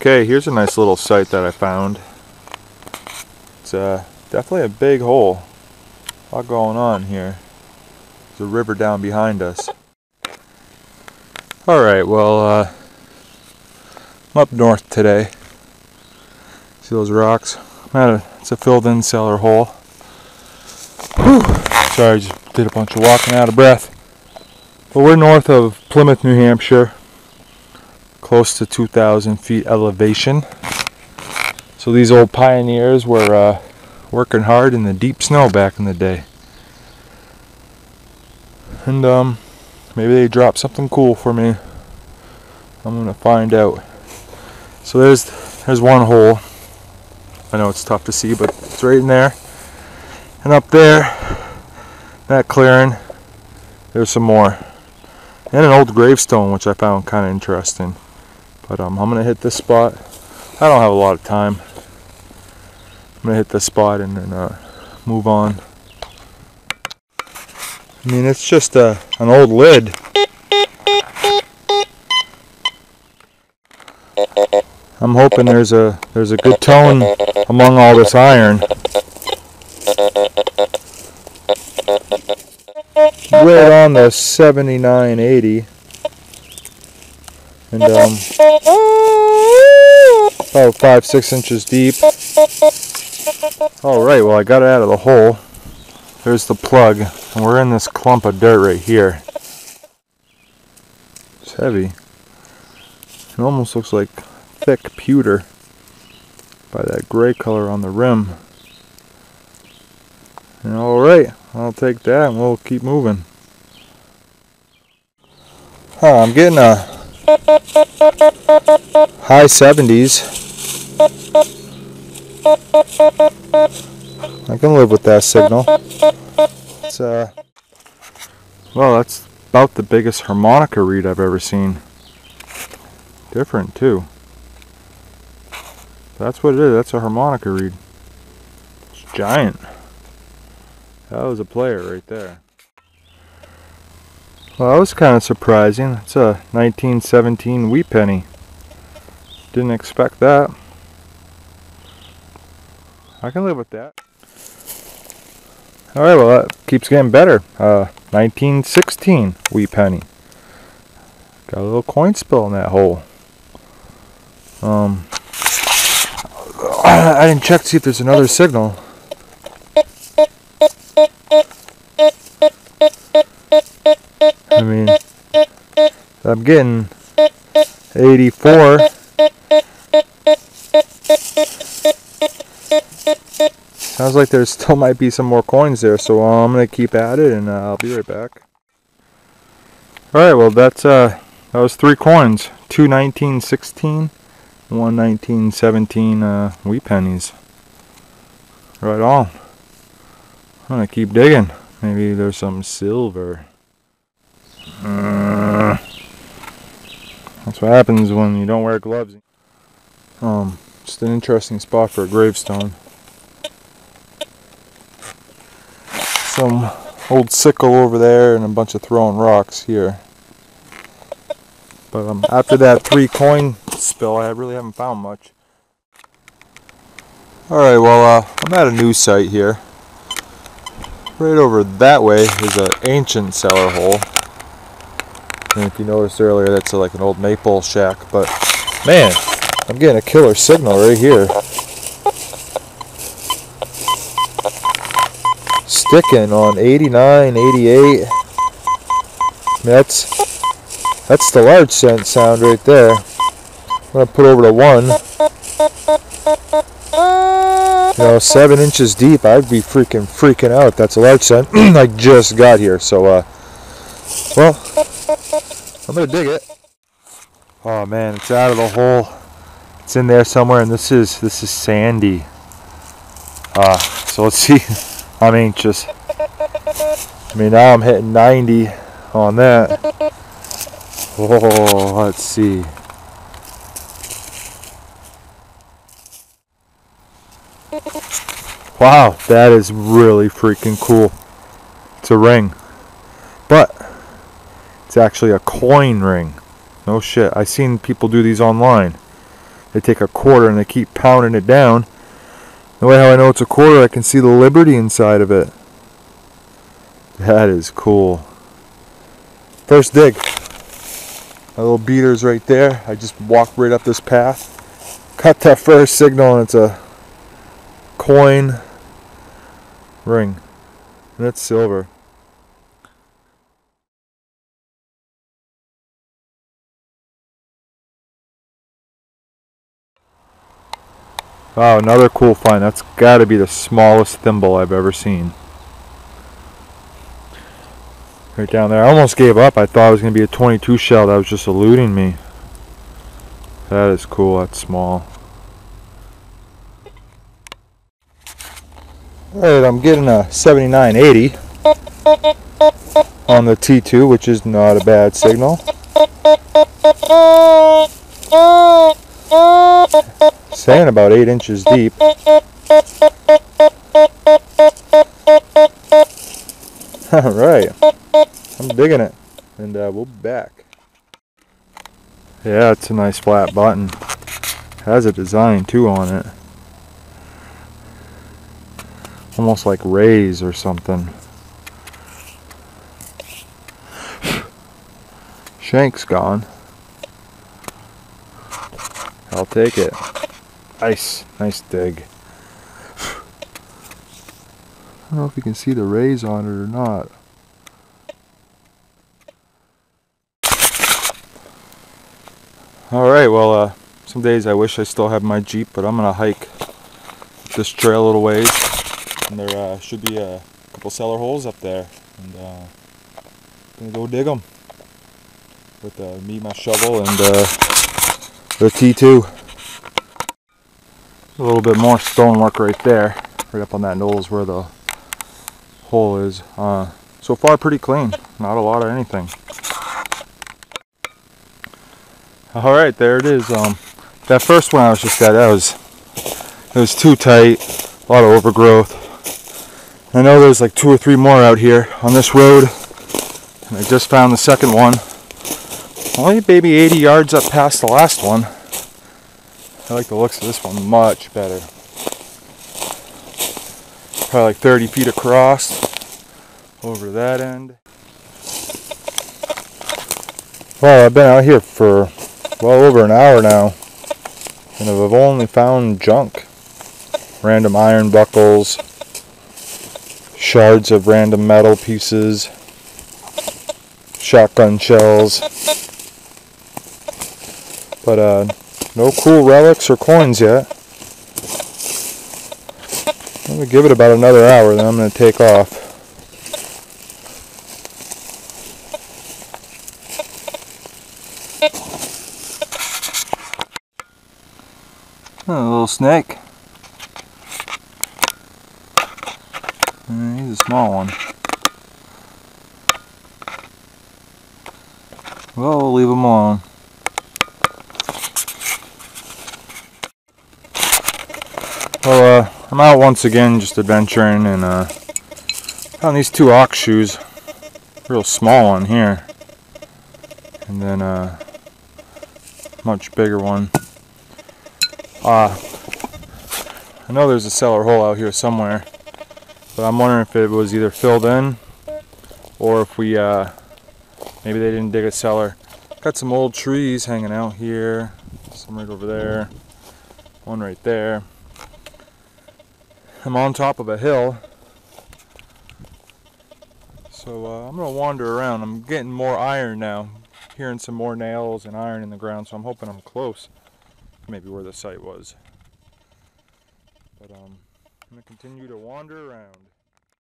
Okay, here's a nice little site that I found. It's definitely a big hole. A lot going on here. There's a river down behind us. Alright, well, I'm up north today. See those rocks? It's a filled-in cellar hole. Whew. Sorry, I just did a bunch of walking out of breath. But we're north of Plymouth, New Hampshire. Close to 2,000 feet elevation. So these old pioneers were working hard in the deep snow back in the day. And maybe they dropped something cool for me. I'm gonna find out. So there's one hole. I know it's tough to see, but it's right in there. And up there, that clearing, there's some more. And an old gravestone, which I found kind of interesting. But I'm gonna hit this spot. I don't have a lot of time. I'm gonna hit this spot and then move on. I mean, it's just an old lid. I'm hoping there's a good tone among all this iron. Right on the 7980. And about 5-6 inches deep. Alright, well I got it out of the hole. There's the plug, and we're in this clump of dirt right here. It's heavy. It almost looks like thick pewter by that gray color on the rim. Alright, I'll take that and we'll keep moving. I'm getting a high 70s. I can live with that signal. It's well, that's about the biggest harmonica reed I've ever seen. Different too. That's what it is. That's a harmonica reed. It's giant. That was a player right there. Well, that was kind of surprising. It's a 1917 wheat penny. Didn't expect that. I can live with that. Alright, well that keeps getting better. 1916 wheat penny. Got a little coin spill in that hole. I didn't check to see if there's another signal. I mean, I'm getting 84. Sounds like there still might be some more coins there, so I'm gonna keep at it, and I'll be right back. All right, well that was 3 coins, 2 1916, 1 1917 wheat pennies. Right on. I'm gonna keep digging. Maybe there's some silver. That's what happens when you don't wear gloves. Just an interesting spot for a gravestone. Some old sickle over there and a bunch of thrown rocks here. But after that 3 coin spill, I really haven't found much. Alright, well I'm at a new site here. Right over that way is an ancient cellar hole. And if you noticed earlier, that's like an old maple shack. But man, I'm getting a killer signal right here. Sticking on 89, 88. That's the large sound right there. I'm gonna put over to 1. You know, 7 inches deep. I'd be freaking out. That's a large sound. I just got here, so well, I'm gonna dig it. Oh man, it's out of the hole. It's in there somewhere, and this is sandy. So let's see. I'm anxious. I mean, now I'm hitting 90 on that. Oh, let's see. Wow, that is really freaking cool. It's a ring. But it's actually a coin ring. No shit. I've seen people do these online. they take a quarter and they keep pounding it down. The way how I know it's a quarter, I can see the Liberty inside of it. That is cool. First dig. My little beater's right there. I just walked right up this path. Cut that first signal and it's a coin ring. And it's silver. Wow, another cool find. That's got to be the smallest thimble I've ever seen. Right down there. I almost gave up. I thought it was going to be a 22 shell that was just eluding me. That is cool. That's small. Alright, I'm getting a 7980 on the T2, which is not a bad signal. Saying about 8 inches deep. Alright, I'm digging it, and we'll be back. Yeah, it's a nice flat button. Has a design too on it. Almost like rays or something. Shank's gone. I'll take it. Nice dig. I don't know if you can see the rays on it or not. Alright, well, some days I wish I still had my Jeep, but I'm going to hike this trail a little ways. And there should be a couple cellar holes up there. And I'm going to go dig them with me, my shovel, and the T2. A little bit more stonework right there. Right up on that knoll is where the hole is. So far pretty clean. Not a lot of anything. Alright, there it is. That first one I was just at, it was too tight. A lot of overgrowth. I know there's like 2 or 3 more out here on this road. And I just found the second one. Only maybe 80 yards up past the last one. I like the looks of this one much better. Probably like 30 feet across over that end. Well, I've been out here for well over an hour now, and I've only found junk. Random iron buckles, shards of random metal pieces, shotgun shells, but no cool relics or coins yet. I'm going to give it about another hour, then I'm going to take off. Oh, a little snake. He's a small one. Well, we'll leave him alone. Well, I'm out once again just adventuring, and found these 2 ox shoes. Real small one here. And then a much bigger one. I know there's a cellar hole out here somewhere, but I'm wondering if it was either filled in or if we maybe they didn't dig a cellar. Got some old trees hanging out here, some right over there, one right there. I'm on top of a hill, so I'm gonna wander around. I'm getting more iron now, hearing some more nails and iron in the ground, so I'm hoping I'm close. Maybe where the site was. But I'm going to continue to wander around.